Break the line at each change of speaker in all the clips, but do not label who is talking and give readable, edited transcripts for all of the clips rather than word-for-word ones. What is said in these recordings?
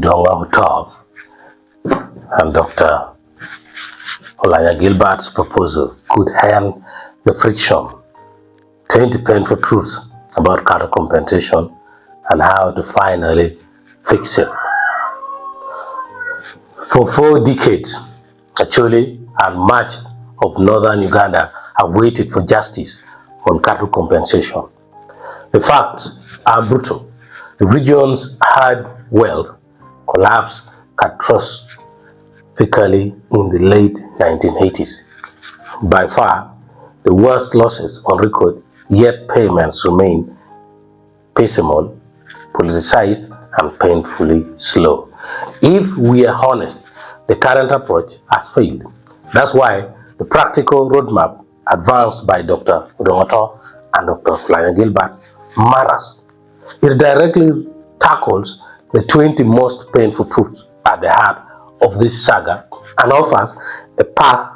Odonga and Dr. Olanya Gilbert's proposal could end the friction, 20 painful truths about cattle compensation and how to finally fix it. For 4 decades, Acholi and much of northern Uganda have waited for justice on cattle compensation. The facts are brutal. The region's hard wealth collapsed catastrophically in the late 1980s. By far, the worst losses on record, yet payments remain piecemeal, politicized, and painfully slow. If we are honest, the current approach has failed. That's why the practical roadmap advanced by Dr. Odonga and Dr. Olanya Gilbert matters. It directly tackles the 20 most painful truths at the heart of this saga and offers a path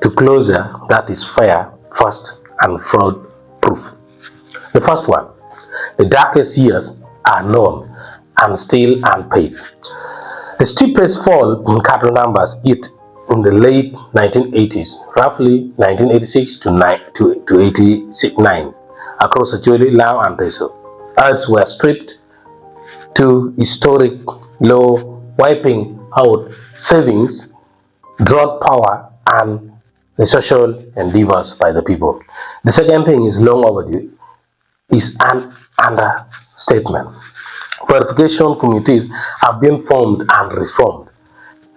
to closure that is fair, fast, and fraud-proof. The first one, the darkest years are known and still unpaid. The steepest fall in cattle numbers hit in the late 1980s, roughly 1986 to 89, across Acholi, Lao, and Teso. Herds were stripped to historic low, wiping out savings, drought power, and the social endeavors by the people. The second thing is long overdue, is an understatement. Verification committees have been formed and reformed,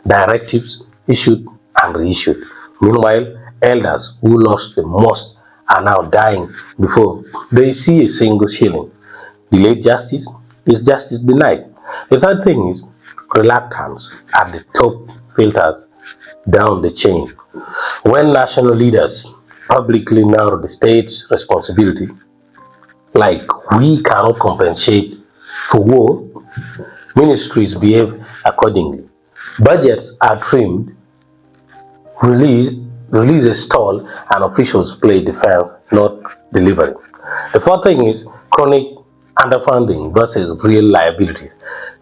directives issued and reissued. Meanwhile, elders who lost the most are now dying before they see a single shilling. Delayed justice is justice denied. The third thing is reluctance at the top filters down the chain. When national leaders publicly narrow the state's responsibility, like we cannot compensate for war, ministries behave accordingly. Budgets are trimmed, releases stall, and officials play defense, not delivery. The fourth thing is chronic underfunding versus real liabilities.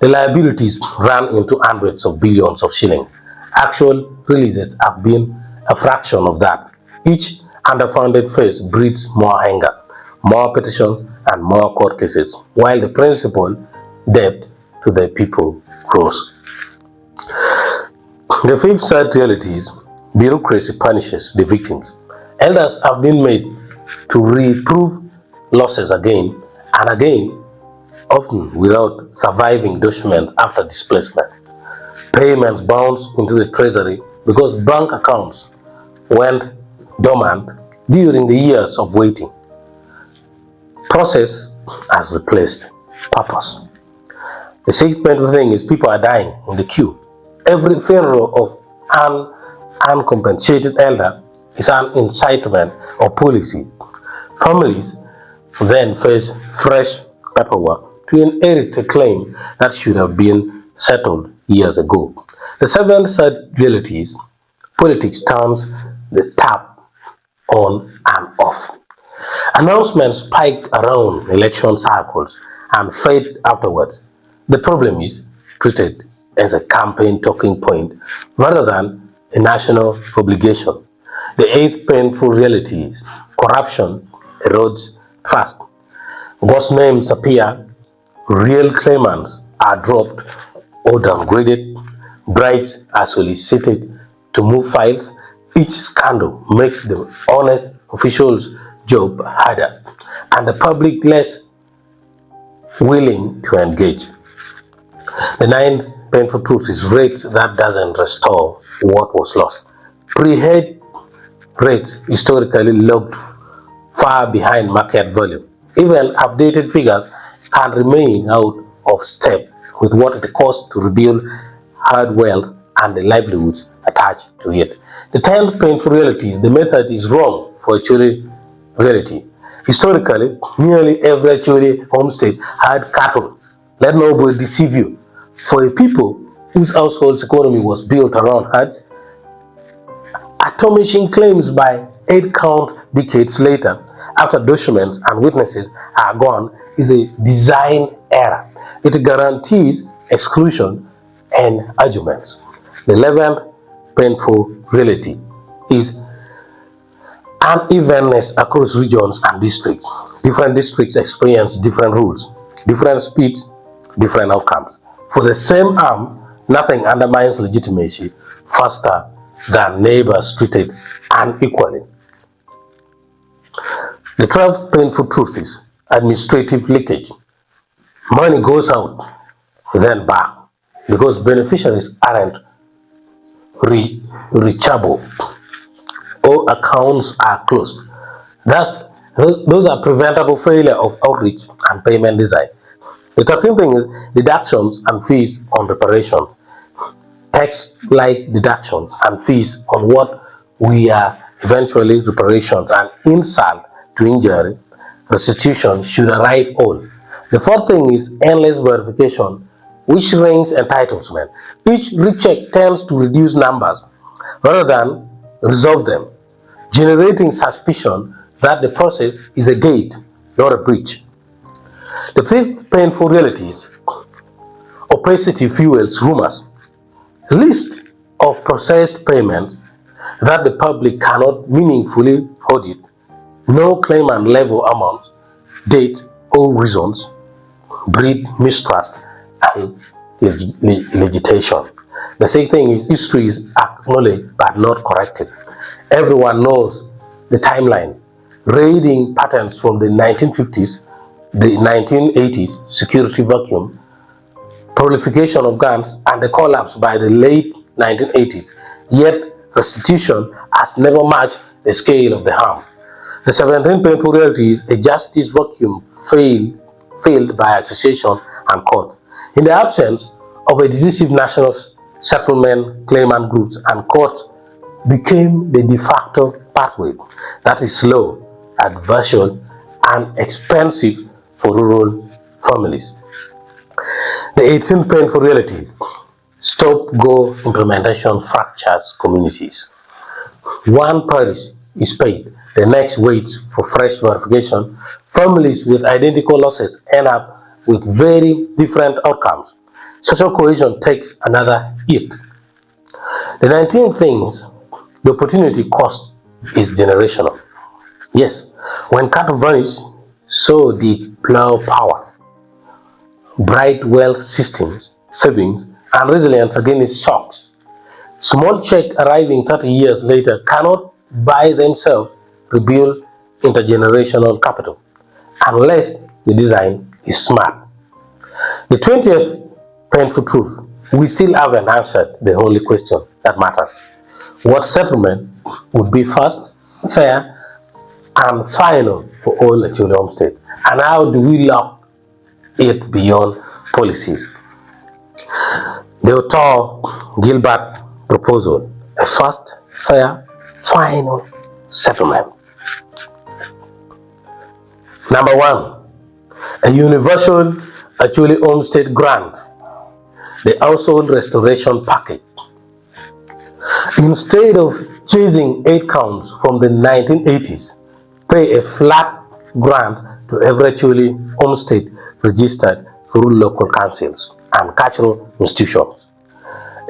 The liabilities run into hundreds of billions of shillings. Actual releases have been a fraction of that. Each underfunded phase breeds more anger, more petitions, and more court cases, while the principal debt to the people grows. The fifth sad reality is bureaucracy punishes the victims. Elders have been made to reprove losses again and again, often without surviving documents after displacement. Payments bounce into the treasury because bank accounts went dormant during the years of waiting. Process has replaced purpose. The sixth painful thing is people are dying in the queue. Every funeral of an uncompensated elder is an incitement of policy. Families then face fresh paperwork to inherit a claim that should have been settled years ago. The seventh sad reality is politics turns the tap on and off. Announcements spike around election cycles and fade afterwards. The problem is treated as a campaign talking point rather than a national obligation. The eighth painful reality is corruption erodes trust. Ghost names appear, real claimants are dropped or downgraded, bribes are solicited to move files. Each scandal makes the honest officials' job harder and the public less willing to engage. The ninth painful truth is rates that doesn't restore what was lost. Pre-head rates historically logged far behind market value. Even updated figures can remain out of step with what it costs to rebuild hard wealth and the livelihoods attached to it. The 10th painful reality is the method is wrong for Acholi reality. Historically, nearly every Acholi homestead had cattle. Let nobody deceive you. For a people whose household's economy was built around herds, astonishing claims by 8 count decades later, after documents and witnesses are gone, is a design error. It guarantees exclusion, and arguments. The 11th painful reality is unevenness across regions and districts. Different districts experience different rules, different speeds, different outcomes. For the same arm, nothing undermines legitimacy faster than neighbors treated unequally. The 12th painful truth is administrative leakage. Money goes out, then back, because beneficiaries aren't reachable or accounts are closed. Those are preventable failure of outreach and payment design. The 13th thing is deductions and fees on reparation. Tax-like deductions and fees on what we are eventually reparations and insult to injury restitution should arrive all. The fourth thing is endless verification, which ranks entitlement. Each recheck tends to reduce numbers rather than resolve them, generating suspicion that the process is a gate, not a breach. The fifth painful reality is opacity fuels rumors. List of processed payments that the public cannot meaningfully audit, no claimant level amounts, dates, or reasons, breed mistrust and legislation. The same thing is history is acknowledged but not corrected. Everyone knows the timeline. Raiding patterns from the 1950s, the 1980s, security vacuum, proliferation of guns, and the collapse by the late 1980s. Yet restitution has never matched the scale of the harm. The 17th painful reality is a justice vacuum failed by association and court. In the absence of a decisive national settlement, claimant groups and courts became the de facto pathway that is slow, adversarial, and expensive for rural families. The 18th painful reality, stop-go implementation fractures communities. One parish is paid, the next waits for fresh verification. Families with identical losses end up with very different outcomes. Social cohesion takes another hit. The 19th thing is the opportunity cost is generational. Yes, when cattle vanish, so did plow power, bright wealth systems, savings, and resilience against shocks. Small check arriving 30 years later cannot by themselves rebuild intergenerational capital unless the design is smart. The 20th painful truth, we still haven't answered the only question that matters. What settlement would be fast, fair, and final for all Acholi homestead? And how do we lock it beyond policies? The Otto Gilbert proposal, a fast, fair, final settlement. Number one, a universal Acholi homestead grant, the household restoration package. Instead of chasing 8 counts from the 1980s, pay a flat grant to every Acholi homestead registered through local councils and cultural institutions.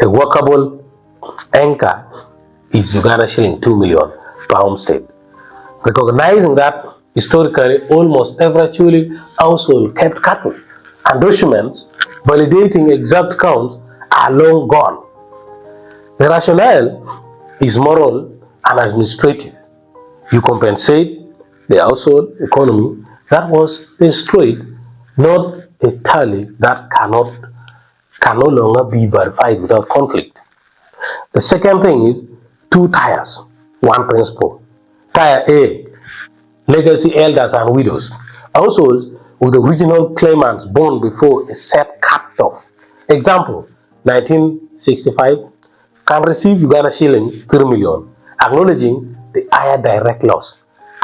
A workable anchor is Uganda shilling 2 million per homestead. Recognizing that historically almost every Acholi household kept cattle and documents validating exact counts are long gone. The rationale is moral and administrative. You compensate the household economy that was destroyed, not a tally that can no longer be verified without conflict. The second thing is 2 tiers, 1 principle. Tier A, legacy elders and widows. Households with original claimants born before a set cut-off. Example, 1965 can receive Uganda shilling 3 million, acknowledging the higher direct loss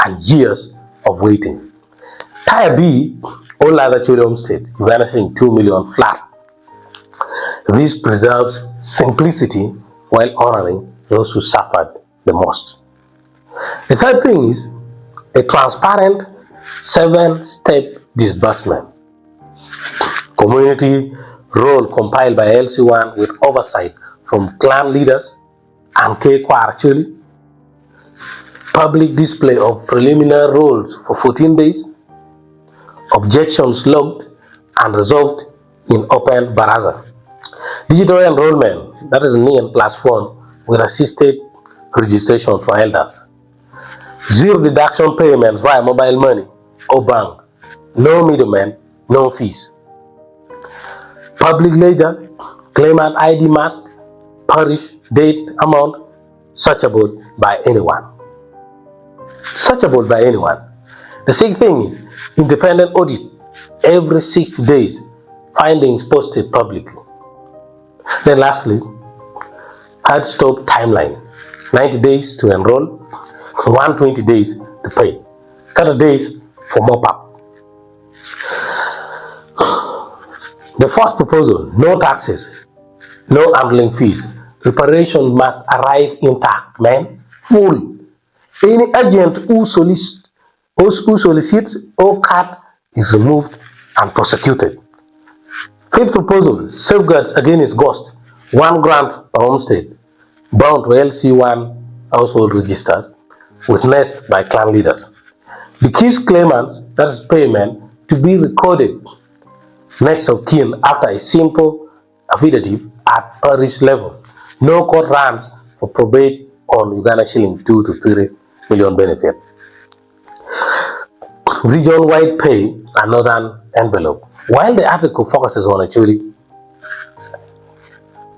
and years of waiting. Tier B, all other Acholi homestead, Uganda shilling 2 million flat. This preserves simplicity while honoring those who suffered the most. The third thing is a transparent 7-step disbursement. Community roll compiled by LC1 with oversight from clan leaders and Acholi, public display of preliminary rolls for 14 days, objections logged and resolved in open baraza. Digital enrollment, that is NIN plus phone, with assisted registration for elders. Zero deduction payments via mobile money or bank. No middlemen, no fees. Public ledger, claimant ID mask, parish, date, amount, searchable by anyone. Searchable by anyone. The sixth thing is independent audit every 60 days, findings posted publicly. Then lastly, hard stop timeline, 90 days to enroll, 120 days to pay, 30 days for mop-up. The first proposal, no taxes, no handling fees. Reparation must arrive intact, man, full. Any agent who solicits or cut is removed and prosecuted. Fifth proposal, safeguards against ghost, 1 grant per homestead, bound to LC1 household registers, witnessed by clan leaders. The keys claimants, that is payment, to be recorded next of kin after a simple affidavit at parish level. No court runs for probate on Uganda shilling 2 to 3 million benefit. Region-wide pay and northern envelope. While the article focuses on Acholi,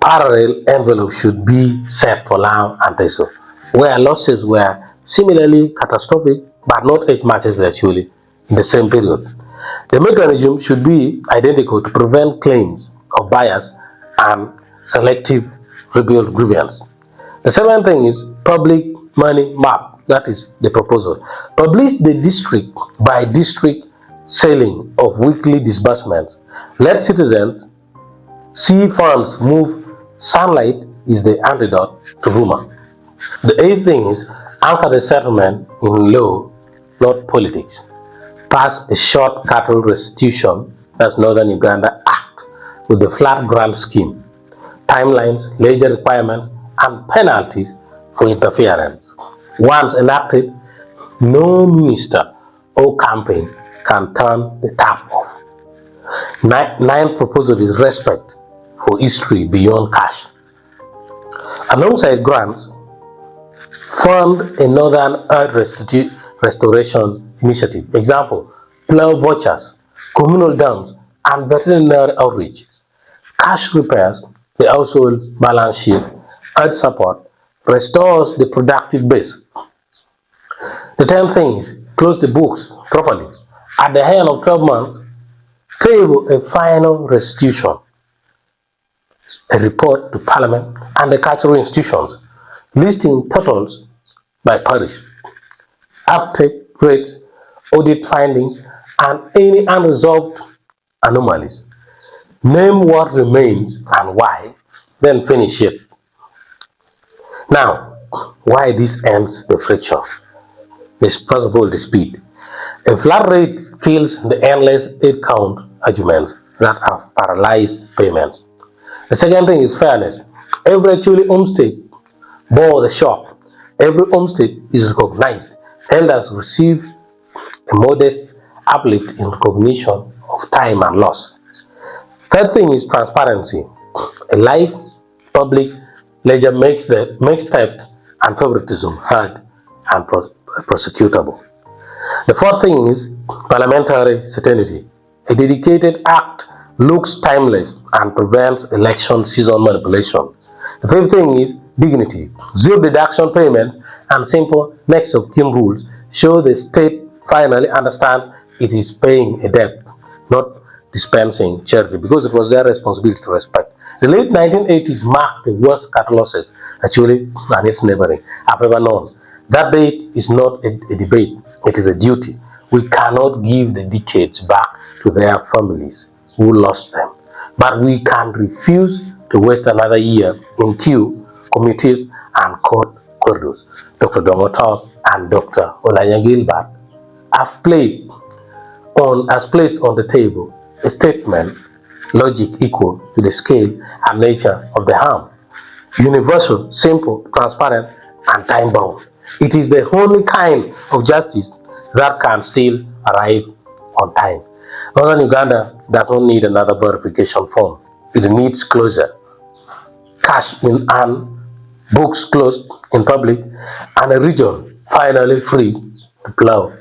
parallel envelope should be set for Lao and Teso, where losses were similarly catastrophic but not as much as the Acholi in the same period. The mechanism should be identical to prevent claims of bias and selective rebuild grievance. The second thing is public money map, that is the proposal. Publish the district by district selling of weekly disbursements. Let citizens see funds move. Sunlight is the antidote to rumor. The eighth thing is anchor the settlement in law, not politics. Pass a short cattle restitution, that's Northern Uganda Act, with the flat grant scheme, timelines, ledger requirements, and penalties for interference. Once enacted, no minister or campaign can turn the tap off. Ninth proposal is respect for history beyond cash. Alongside grants, fund a Northern Earth Restoration Initiative. Example, plow vouchers, communal dams, and veterinary outreach. Cash repairs the household balance sheet. Earth support restores the productive base. The 10th thing is close the books properly. At the end of 12 months, table a final restitution, a report to Parliament and the cultural institutions, listing totals by parish, uptake rates, audit findings, and any unresolved anomalies. Name what remains and why, then finish it. Now, why this ends the friction? First of all, the speed. A flat rate kills the endless 8-count arguments that have paralyzed payments. The second thing is fairness. Every Acholi homestead bore the shock. Every homestead is recognized. Elders receive a modest uplift in recognition of time and loss. Third thing is transparency. A live public ledger makes theft and favoritism hard and prosecutable. The fourth thing is parliamentary certainty. A dedicated act looks timeless and prevents election season manipulation. The fifth thing is dignity. Zero deduction payments and simple next of kin rules show the state finally understands it is paying a debt, not dispensing charity, because it was their responsibility to respect. The late 1980s marked the worst cattle losses Acholi and its neighboring have ever known. That date is not a debate, it is a duty. We cannot give the decades back to their families who lost them, but we can refuse to waste another year in queue, committees, and court corridors. Dr. Doctor and Dr. Olanya Gilbert have placed on the table a statement logic equal to the scale and nature of the harm. Universal, simple, transparent, and time bound. It is the only kind of justice that can still arrive on time. Northern Uganda does not need another verification form. It needs closure, cash in hand, books closed in public, and a region finally free to plow